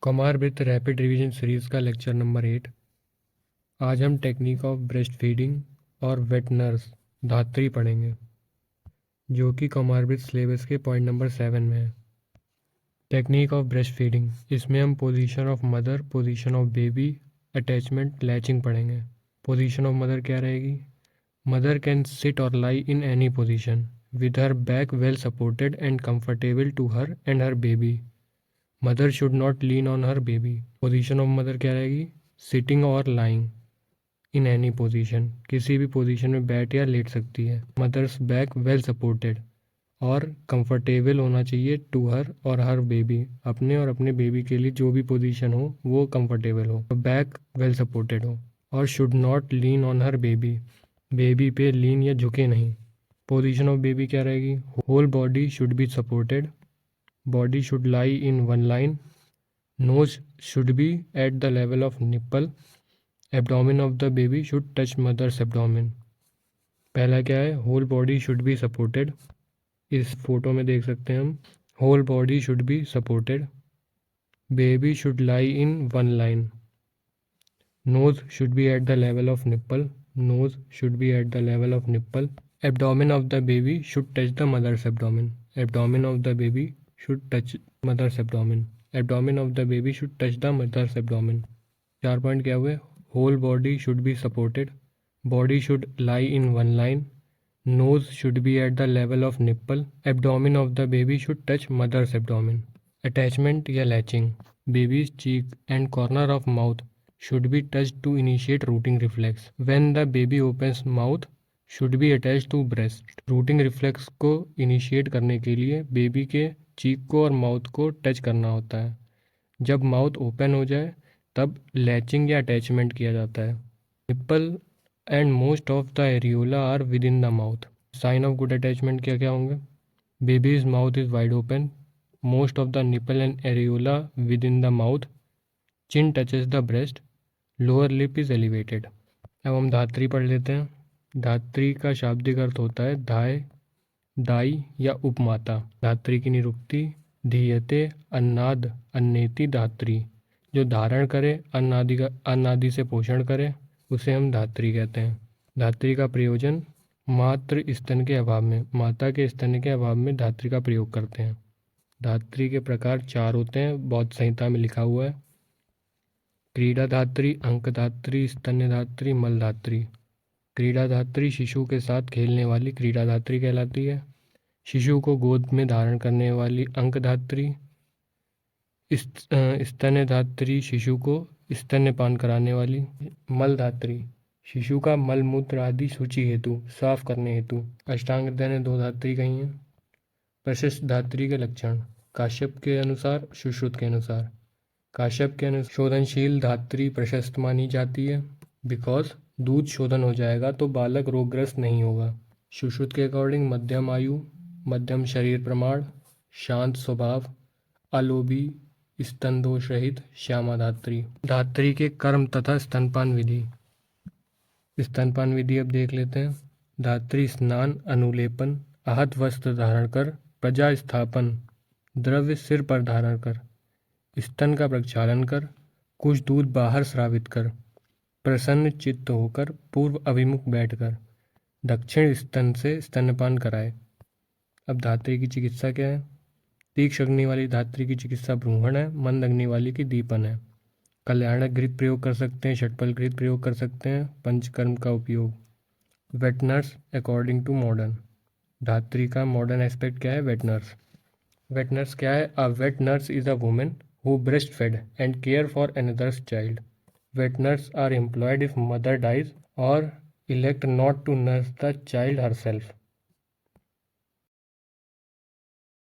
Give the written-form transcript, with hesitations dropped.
Kumar with rapid revision series का lecture number 8। आज हम टेक्निक ऑफ ब्रेस्ट फीडिंग और वेट नर्स धात्री पढ़ेंगे, जो कि कुमार विथ सिलेबस के पॉइंट नंबर 7 में है। टेक्निक ऑफ ब्रेस्ट फीडिंग, इसमें हम position of mother, position of baby, attachment, latching पढ़ेंगे। पोजीशन ऑफ मदर क्या रहेगी? मदर कैन सिट और lie in any position with her back well supported and comfortable to her and her baby. Mother should not lean on her baby. Position of mother क्या रहेगी? Sitting और lying in any position. किसी भी position में बैठ या late सकती है। Mother's back well supported और कंफर्टेबल होना चाहिए टू हर और हर बेबी, अपने और अपने बेबी के लिए जो भी पोजीशन हो वो कंफर्टेबल हो, बैक वेल सपोर्टेड हो। और should not lean on her baby, baby पे लीन या झुके नहीं। पोजीशन ऑफ बेबी क्या रहेगी? Whole body should be supported, body should lie in one line, nose should be at the level of nipple, abdomen of the baby should touch mother's abdomen. पहला क्या है? Whole body should be supported. इस photo में देख सकते हैं हम, whole body should be supported, baby should lie in one line, nose should be at the level of nipple, nose should be at the level of nipple, abdomen of the baby should touch the mother's abdomen, abdomen of the baby should touch mother's abdomen, abdomen of the baby should touch the mother's abdomen। 4 point क्या हुए? whole body should be supported, body should lie in one line, nose should be at the level of nipple, abdomen of the baby should touch mother's abdomen। attachment या latching, baby's cheek and corner of mouth should be touched to initiate rooting reflex, when the baby opens mouth should be attach to breast. Rooting reflex को initiate करने के लिए baby के चीक को और mouth को touch करना होता है। जब माउथ ओपन हो जाए तब लैचिंग या अटैचमेंट किया जाता है। Nipple and most of the areola are within the mouth. Sign of good attachment क्या क्या होंगे? Baby's mouth is wide open, most of the nipple and areola within the mouth, chin touches the breast, lower lip is elevated. अब हम धात्री पढ़ लेते हैं। धात्री का शाब्दिक अर्थ होता है धाय, दाई या उपमाता। धात्री की निरुक्ति धीयते अन्नाद अन्नेति धात्री, जो धारण करे, अन्नादि से पोषण करे, उसे हम धात्री कहते हैं। धात्री का प्रयोजन मातृ स्तन के अभाव में, माता के स्तन के अभाव में धात्री का प्रयोग करते हैं। धात्री के प्रकार 4 होते हैं, बौद्ध संहिता में लिखा हुआ है। क्रीड़ा धात्री, अंक धात्री, स्तन्य धात्री, मल धात्री। क्रीड़ा धात्री शिशु के साथ खेलने वाली क्रीड़ा धात्री कहलाती है। शिशु को गोद में धारण करने वाली अंक धात्री। स्तन्य धात्री शिशु को स्तन्यपान कराने वाली। मल धात्री शिशु का मल मूत्र आदि सूची हेतु, साफ करने हेतु। अष्टांग हृदय ने 2 धात्री कही हैं। प्रशस्त धात्री के लक्षण काश्यप के अनुसार, सुश्रुत के अनुसार। काश्यप के अनुसार शोधनशील धात्री प्रशस्त मानी जाती है, बिकॉज दूध शोधन हो जाएगा तो बालक रोगग्रस्त नहीं होगा। सुश्रुत के अकॉर्डिंग मध्यम आयु, मध्यम शरीर प्रमाण, शांत स्वभाव, अलोभी, स्तन दोष रहित, श्यामा धात्री। धात्री के कर्म तथा स्तनपान विधि। स्तनपान विधि अब देख लेते हैं। धात्री स्नान, अनुलेपन, आहत वस्त्र धारण कर, प्रजा स्थापन, द्रव्य सिर पर धारण कर, स्तन का प्रक्षालन कर, कुछ दूध बाहर स्रावित कर, प्रसन्न चित्त होकर पूर्व अभिमुख बैठकर दक्षिण स्तन से स्तनपान कराए। अब धात्री की चिकित्सा क्या है? तीक्ष्ण अग्नि वाली धात्री की चिकित्सा ब्रूहण है, मंद अग्नि वाली की दीपन है। कल्याणक घृत प्रयोग कर सकते हैं, षटपल घृत प्रयोग कर सकते हैं, पंचकर्म का उपयोग। Wet nurse according to modern. धात्री का मॉडर्न एस्पेक्ट क्या है? Wait nurse. वेट नर्स क्या है? A wet nurse is a woman who breast fed and care for another's child. Vet nurse are employed if mother dies or elect not to nurse the child herself.